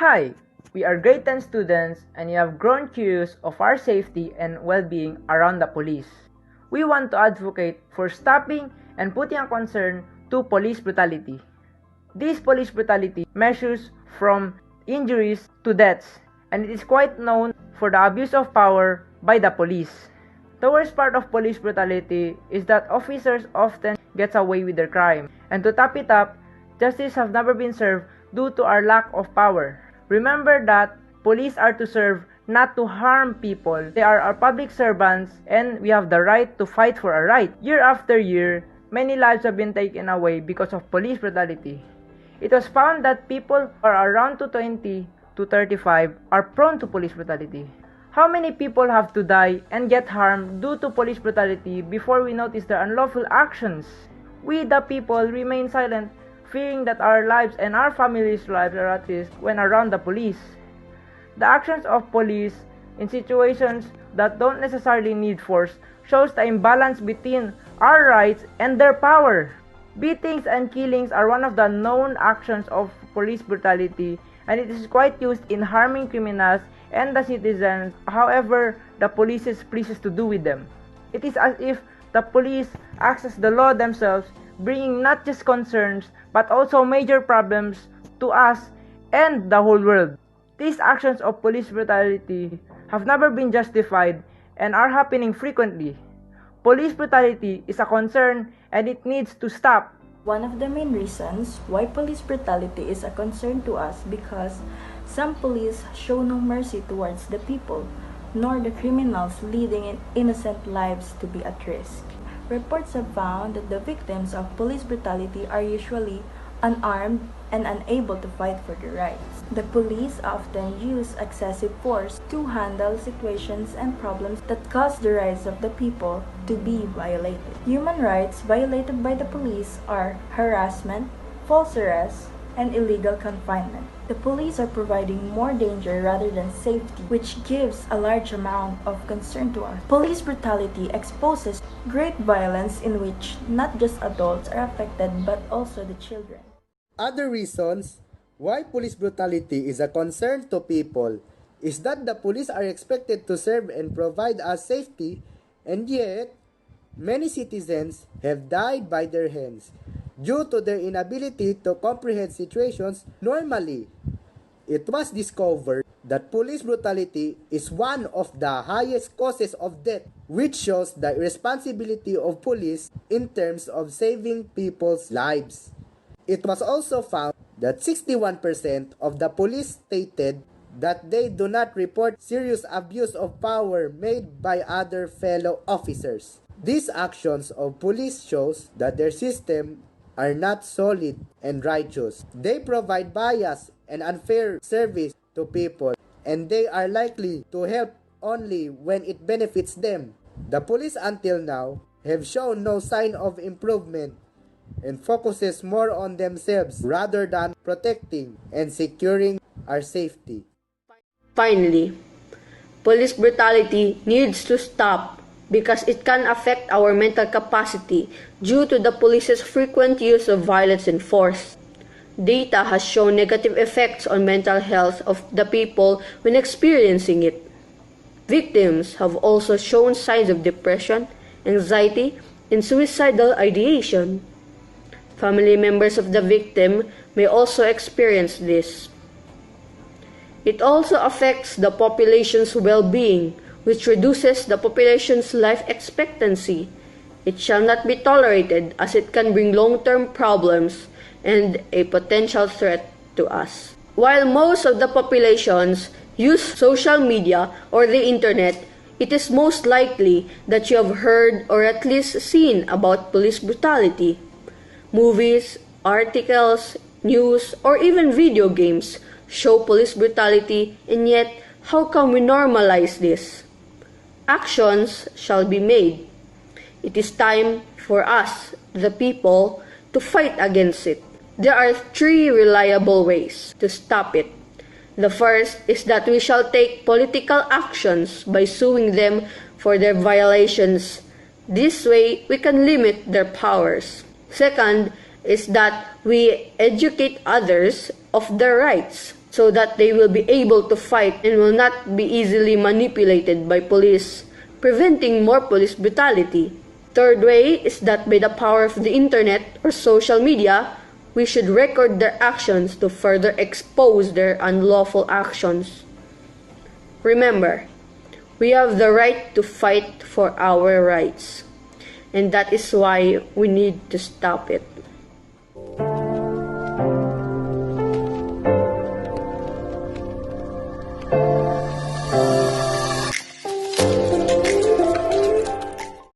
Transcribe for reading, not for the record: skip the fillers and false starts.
Hi, we are grade 10 students and we have grown curious of our safety and well-being around the police. We want to advocate for stopping and putting a concern to police brutality. This police brutality measures from injuries to deaths, and it is quite known for the abuse of power by the police. The worst part of police brutality is that officers often get away with their crime, and to top it up, justice has never been served due to our lack of power. Remember that police are to serve, not to harm people. They are our public servants and we have the right to fight for our right. Year after year, many lives have been taken away because of police brutality. It was found that people who are around 20 to 35 are prone to police brutality. How many people have to die and get harmed due to police brutality before we notice their unlawful actions? We the people remain silent, fearing that our lives and our families' lives are at risk when around the police. The actions of police in situations that don't necessarily need force shows the imbalance between our rights and their power. Beatings and killings are one of the known actions of police brutality, and it is quite used in harming criminals and the citizens, however the police pleases to do with them. It is as if the police acts as the law themselves, bringing not just concerns but also major problems to us and the whole world. These actions of police brutality have never been justified and are happening frequently. Police brutality is a concern and it needs to stop. One of the main reasons why police brutality is a concern to us because some police show no mercy towards the people, nor the criminals, leading innocent lives to be at risk. Reports have found that the victims of police brutality are usually unarmed and unable to fight for their rights. The police often use excessive force to handle situations and problems that cause the rights of the people to be violated. Human rights violated by the police are harassment, false arrest, and illegal confinement. The police are providing more danger rather than safety, which gives a large amount of concern to us. Police brutality exposes great violence in which not just adults are affected but also the children. Other reasons why police brutality is a concern to people is that the police are expected to serve and provide us safety, and yet many citizens have died by their hands due to their inability to comprehend situations normally. It was discovered that police brutality is one of the highest causes of death, which shows the irresponsibility of police in terms of saving people's lives. It was also found that 61% of the police stated that they do not report serious abuse of power made by other fellow officers. These actions of police shows that their system are not solid and righteous. They provide bias and unfair service to people, and they are likely to help only when it benefits them. The police until now have shown no sign of improvement and focuses more on themselves rather than protecting and securing our safety. Finally, police brutality needs to stop because it can affect our mental capacity due to the police's frequent use of violence and force. Data has shown negative effects on mental health of the people when experiencing it. Victims have also shown signs of depression, anxiety, and suicidal ideation. Family members of the victim may also experience this. It also affects the population's well-being, which reduces the population's life expectancy. It shall not be tolerated as it can bring long-term problems and a potential threat to us. While most of the populations use social media or the internet, it is most likely that you have heard or at least seen about police brutality. Movies, articles, news, or even video games show police brutality, and yet, how come we normalize this? Actions shall be made. It is time for us, the people, to fight against it. There are 3 reliable ways to stop it. The first is that we shall take political actions by suing them for their violations. This way, we can limit their powers. Second is that we educate others of their rights. so that they will be able to fight and will not be easily manipulated by police, preventing more police brutality. Third way is that by the power of the internet or social media, we should record their actions to further expose their unlawful actions. Remember, we have the right to fight for our rights, and that is why we need to stop it.